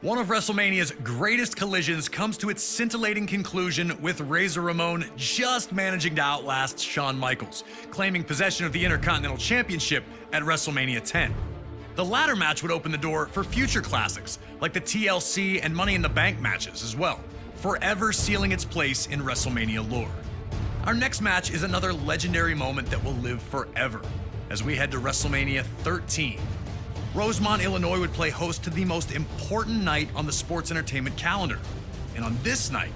One of WrestleMania's greatest collisions comes to its scintillating conclusion with Razor Ramon just managing to outlast Shawn Michaels, claiming possession of the Intercontinental Championship at WrestleMania 10. The latter match would open the door for future classics, like the TLC and Money in the Bank matches as well, forever sealing its place in WrestleMania lore. Our next match is another legendary moment that will live forever, as we head to WrestleMania 13. Rosemont, Illinois would play host to the most important night on the sports entertainment calendar. And on this night,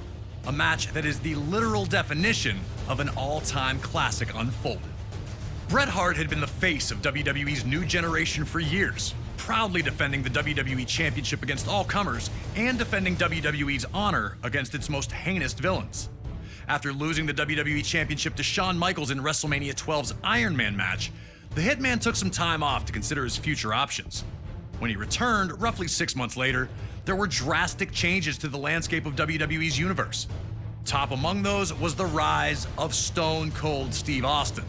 a match that is the literal definition of an all-time classic unfolded. Bret Hart had been the face of WWE's new generation for years, proudly defending the WWE Championship against all comers and defending WWE's honor against its most heinous villains. After losing the WWE Championship to Shawn Michaels in WrestleMania 12's Iron Man match, the Hitman took some time off to consider his future options. When he returned, roughly 6 months later, there were drastic changes to the landscape of WWE's universe. Top among those was the rise of Stone Cold Steve Austin.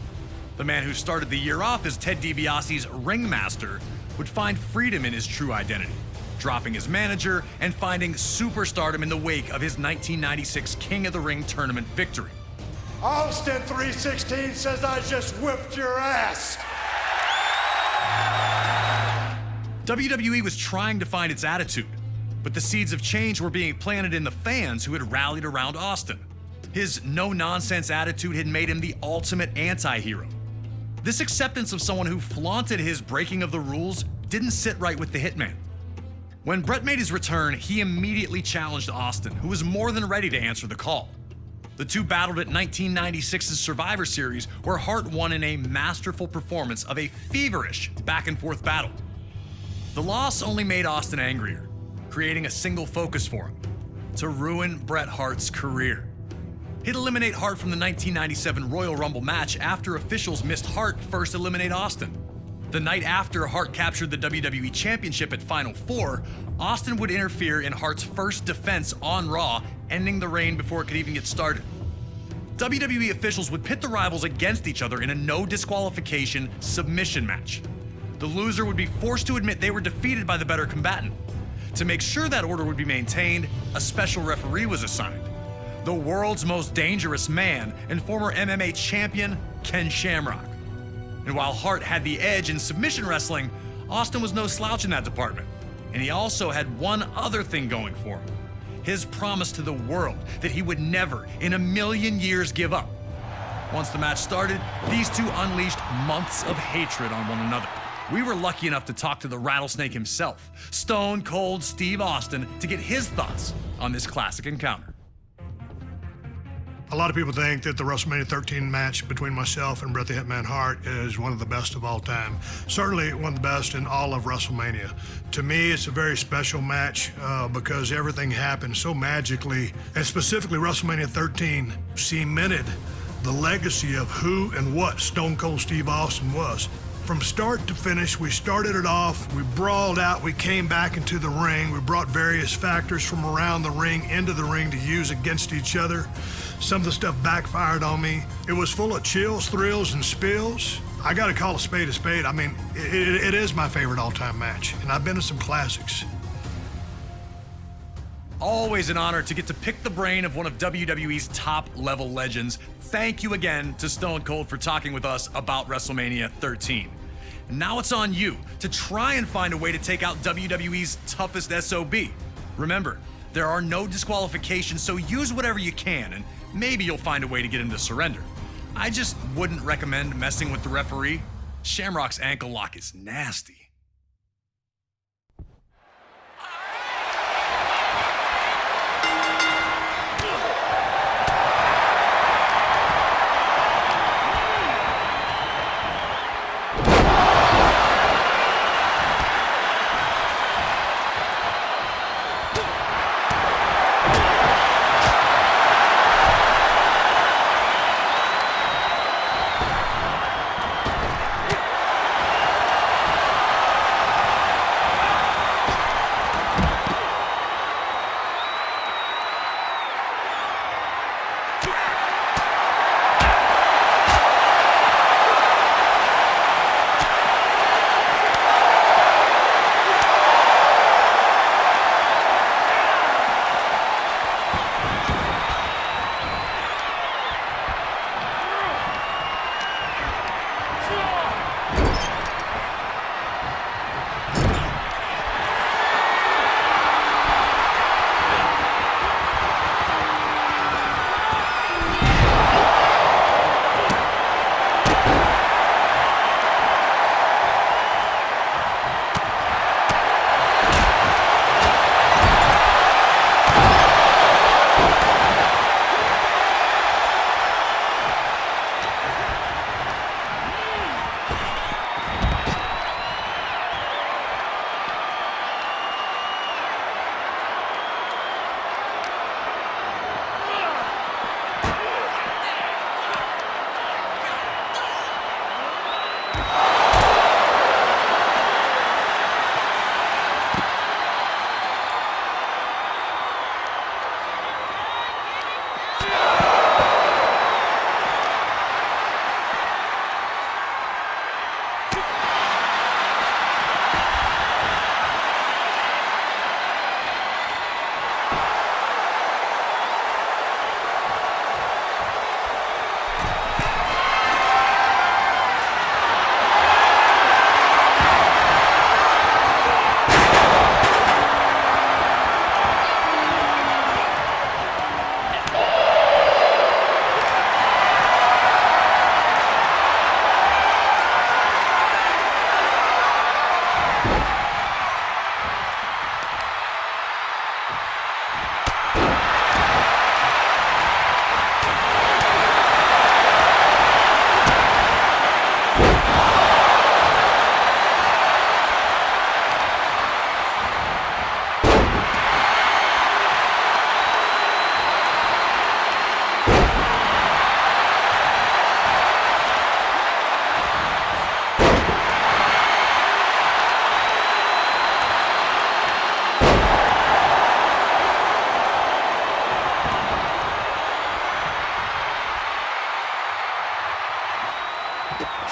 The man who started the year off as Ted DiBiase's ringmaster would find freedom in his true identity, dropping his manager and finding superstardom in the wake of his 1996 King of the Ring tournament victory. Austin 316 says I just whipped your ass. WWE was trying to find its attitude, but the seeds of change were being planted in the fans who had rallied around Austin. His no-nonsense attitude had made him the ultimate anti-hero. This acceptance of someone who flaunted his breaking of the rules didn't sit right with the Hitman. When Bret made his return, he immediately challenged Austin, who was more than ready to answer the call. The two battled at 1996's Survivor Series, where Hart won in a masterful performance of a feverish back-and-forth battle. The loss only made Austin angrier, creating a single focus for him: to ruin Bret Hart's career. He'd eliminate Hart from the 1997 Royal Rumble match after officials missed Hart first eliminate Austin. The night after Hart captured the WWE Championship at Final Four, Austin would interfere in Hart's first defense on Raw, ending the reign before it could even get started. WWE officials would pit the rivals against each other in a no disqualification submission match. The loser would be forced to admit they were defeated by the better combatant. To make sure that order would be maintained, a special referee was assigned: the world's most dangerous man and former MMA champion, Ken Shamrock. And while Hart had the edge in submission wrestling, Austin was no slouch in that department. And he also had one other thing going for him: his promise to the world that he would never in a million years give up. Once the match started, these two unleashed months of hatred on one another. We were lucky enough to talk to the Rattlesnake himself, Stone Cold Steve Austin, to get his thoughts on this classic encounter. A lot of people think that the WrestleMania 13 match between myself and Bret the Hitman Hart is one of the best of all time. Certainly one of the best in all of WrestleMania. To me, it's a very special match because everything happened so magically, and specifically WrestleMania 13 cemented the legacy of who and what Stone Cold Steve Austin was. From start to finish, we started it off, we brawled out, we came back into the ring, we brought various factors from around the ring into the ring to use against each other. Some of the stuff backfired on me. It was full of chills, thrills, and spills. I gotta call a spade a spade. I mean, it is my favorite all-time match, and I've been to some classics. Always an honor to get to pick the brain of one of WWE's top-level legends. Thank you again to Stone Cold for talking with us about WrestleMania 13. And now it's on you to try and find a way to take out WWE's toughest SOB. Remember, there are no disqualifications, so use whatever you can, and maybe you'll find a way to get him to surrender. I just wouldn't recommend messing with the referee. Shamrock's ankle lock is nasty.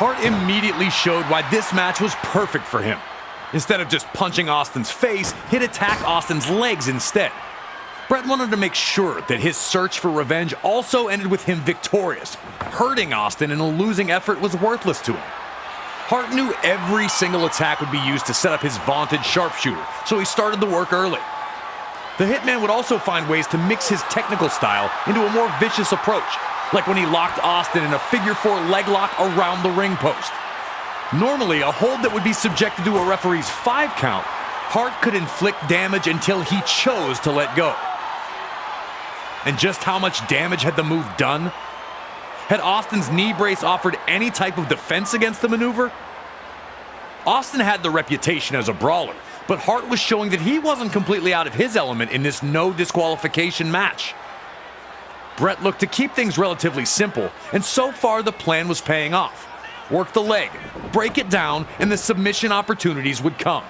Hart immediately showed why this match was perfect for him. Instead of just punching Austin's face, he'd attack Austin's legs instead. Bret wanted to make sure that his search for revenge also ended with him victorious. Hurting Austin in a losing effort was worthless to him. Hart knew every single attack would be used to set up his vaunted sharpshooter, so he started the work early. The Hitman would also find ways to mix his technical style into a more vicious approach, like when he locked Austin in a figure-4 leg lock around the ring post. Normally, a hold that would be subjected to a referee's 5 count, Hart could inflict damage until he chose to let go. And just how much damage had the move done? Had Austin's knee brace offered any type of defense against the maneuver? Austin had the reputation as a brawler, but Hart was showing that he wasn't completely out of his element in this no disqualification match. Bret looked to keep things relatively simple, and so far the plan was paying off. Work the leg, break it down, and the submission opportunities would come.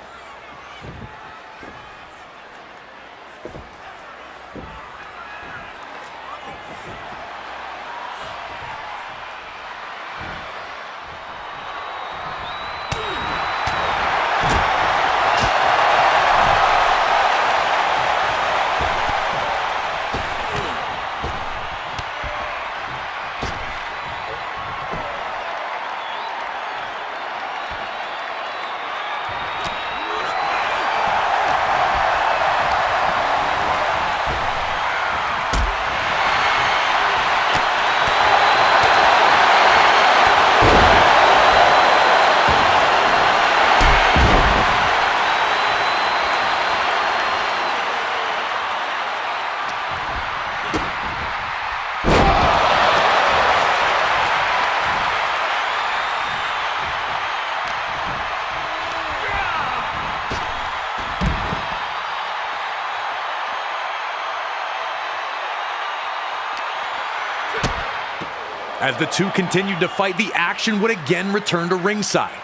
As the two continued to fight, the action would again return to ringside.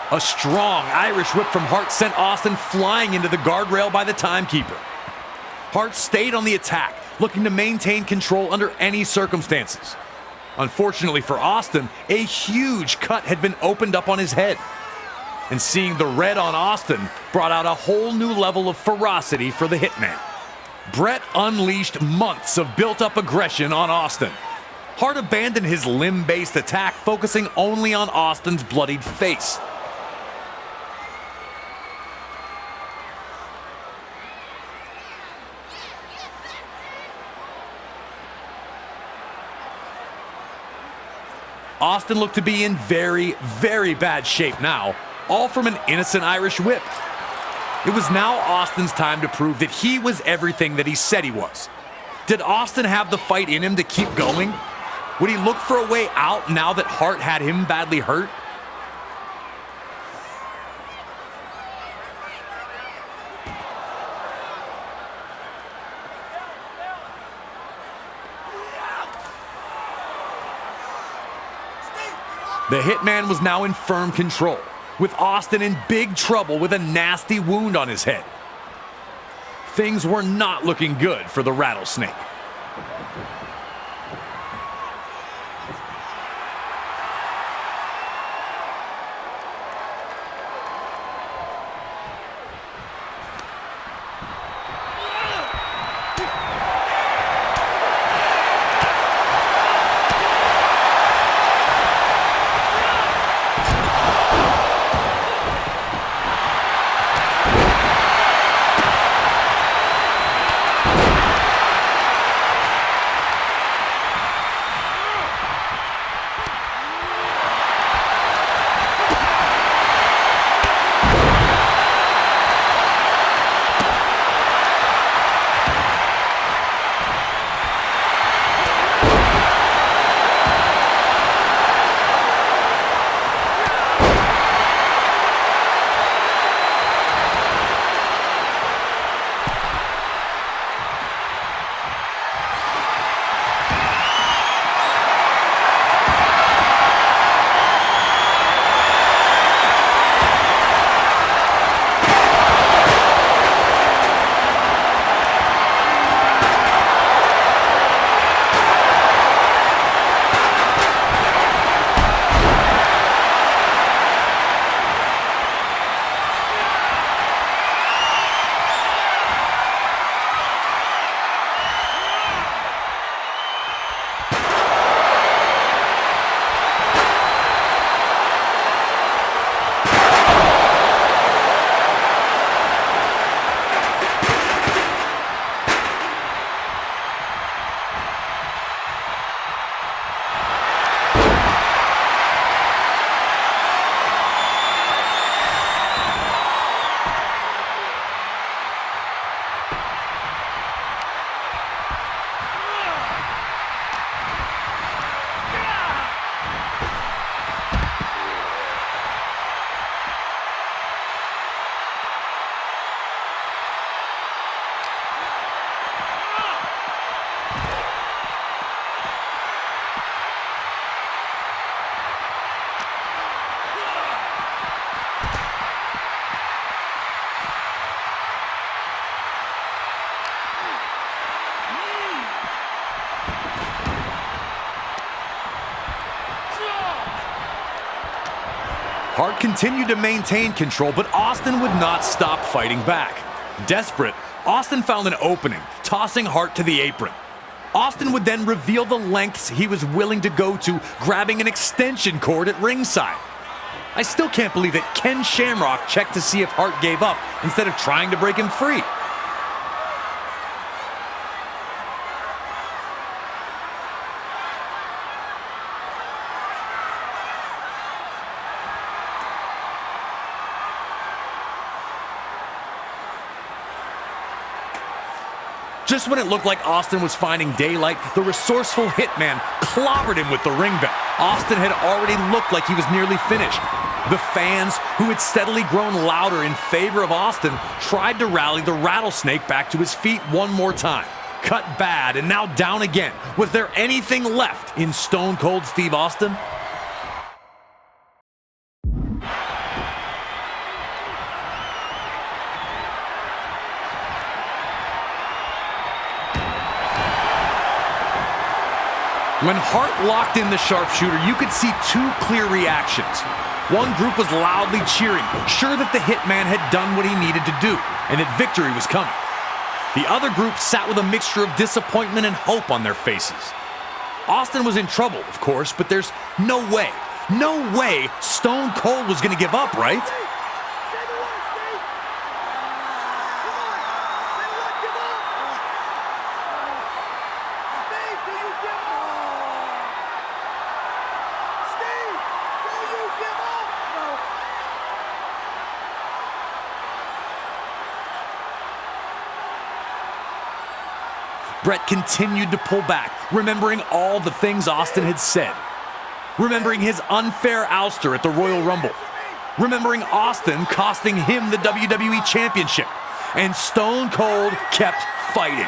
A strong Irish whip from Hart sent Austin flying into the guardrail by the timekeeper. Hart stayed on the attack, looking to maintain control under any circumstances. Unfortunately for Austin, a huge cut had been opened up on his head. And seeing the red on Austin brought out a whole new level of ferocity for the Hitman. Bret unleashed months of built-up aggression on Austin. Hart abandoned his limb-based attack, focusing only on Austin's bloodied face. Austin looked to be in very, very bad shape now, all from an innocent Irish whip. It was now Austin's time to prove that he was everything that he said he was. Did Austin have the fight in him to keep going? Would he look for a way out now that Hart had him badly hurt? The Hitman was now in firm control, with Austin in big trouble with a nasty wound on his head. Things were not looking good for the Rattlesnake. Hart continued to maintain control, but Austin would not stop fighting back. Desperate, Austin found an opening, tossing Hart to the apron. Austin would then reveal the lengths he was willing to go to, grabbing an extension cord at ringside. I still can't believe that Ken Shamrock checked to see if Hart gave up instead of trying to break him free. Just when it looked like Austin was finding daylight, the resourceful Hitman clobbered him with the ring bell. Austin had already looked like he was nearly finished. The fans, who had steadily grown louder in favor of Austin, tried to rally the Rattlesnake back to his feet one more time. Cut bad and now down again. Was there anything left in Stone Cold Steve Austin? When Hart locked in the sharpshooter, you could see two clear reactions. One group was loudly cheering, sure that the Hitman had done what he needed to do, and that victory was coming. The other group sat with a mixture of disappointment and hope on their faces. Austin was in trouble, of course, but there's no way Stone Cold was going to give up, right? Bret continued to pull back, remembering all the things Austin had said. Remembering his unfair ouster at the Royal Rumble. Remembering Austin costing him the WWE Championship. And Stone Cold kept fighting.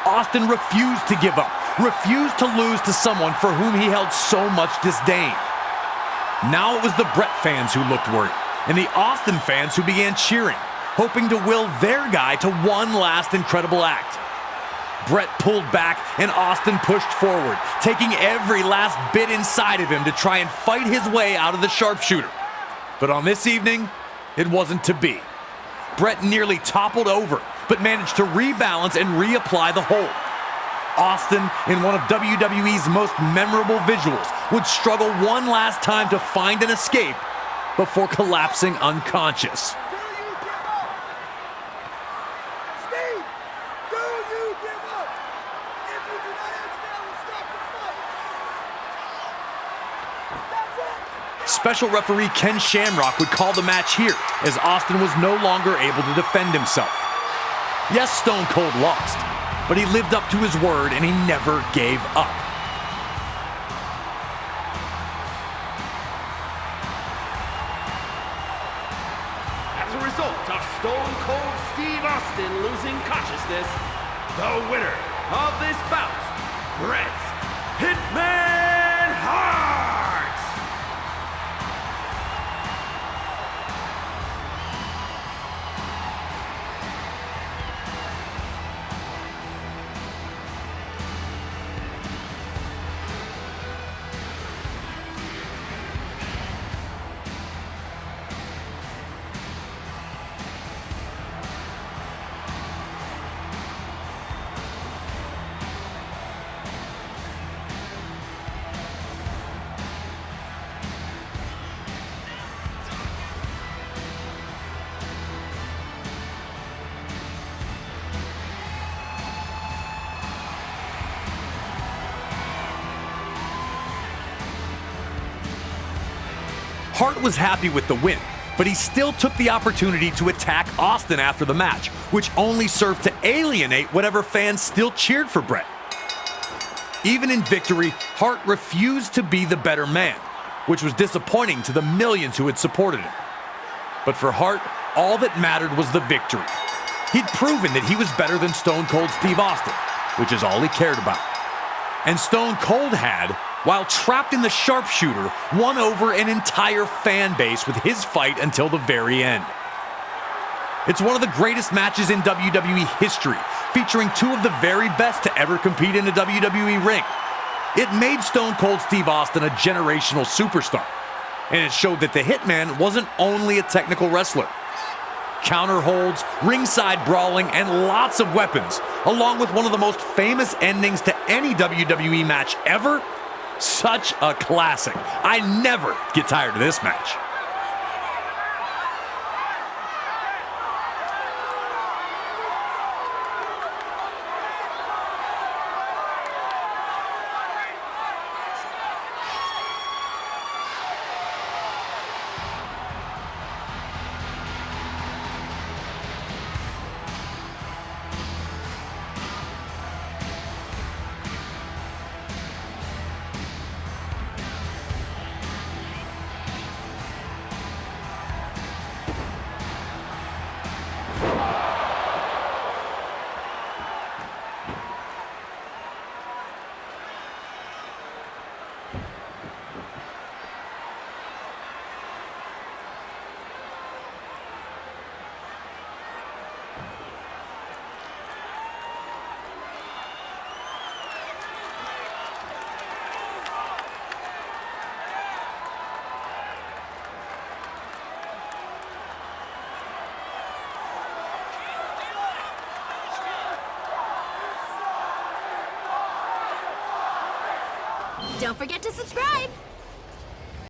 Austin refused to give up, refused to lose to someone for whom he held so much disdain. Now it was the Bret fans who looked worried, and the Austin fans who began cheering, hoping to will their guy to one last incredible act. Bret pulled back and Austin pushed forward, taking every last bit inside of him to try and fight his way out of the sharpshooter. But on this evening, it wasn't to be. Bret nearly toppled over, but managed to rebalance and reapply the hold. Austin, in one of WWE's most memorable visuals, would struggle one last time to find an escape before collapsing unconscious. Special referee Ken Shamrock would call the match here, as Austin was no longer able to defend himself. Yes, Stone Cold lost, but he lived up to his word and he never gave up. As a result of Stone Cold Steve Austin losing consciousness, the winner of this bout, Bret Hitman Hart! Hart was happy with the win, but he still took the opportunity to attack Austin after the match, which only served to alienate whatever fans still cheered for Bret. Even in victory, Hart refused to be the better man, which was disappointing to the millions who had supported him. But for Hart, all that mattered was the victory. He'd proven that he was better than Stone Cold Steve Austin, which is all he cared about. And Stone Cold had, while trapped in the sharpshooter, won over an entire fan base with his fight until the very end. It's one of the greatest matches in WWE history, featuring two of the very best to ever compete in a WWE ring. It made Stone Cold Steve Austin a generational superstar. And it showed that the Hitman wasn't only a technical wrestler. Counter holds, ringside brawling, and lots of weapons, along with one of the most famous endings to any WWE match ever. Such a classic. I never get tired of this match. Don't forget to subscribe!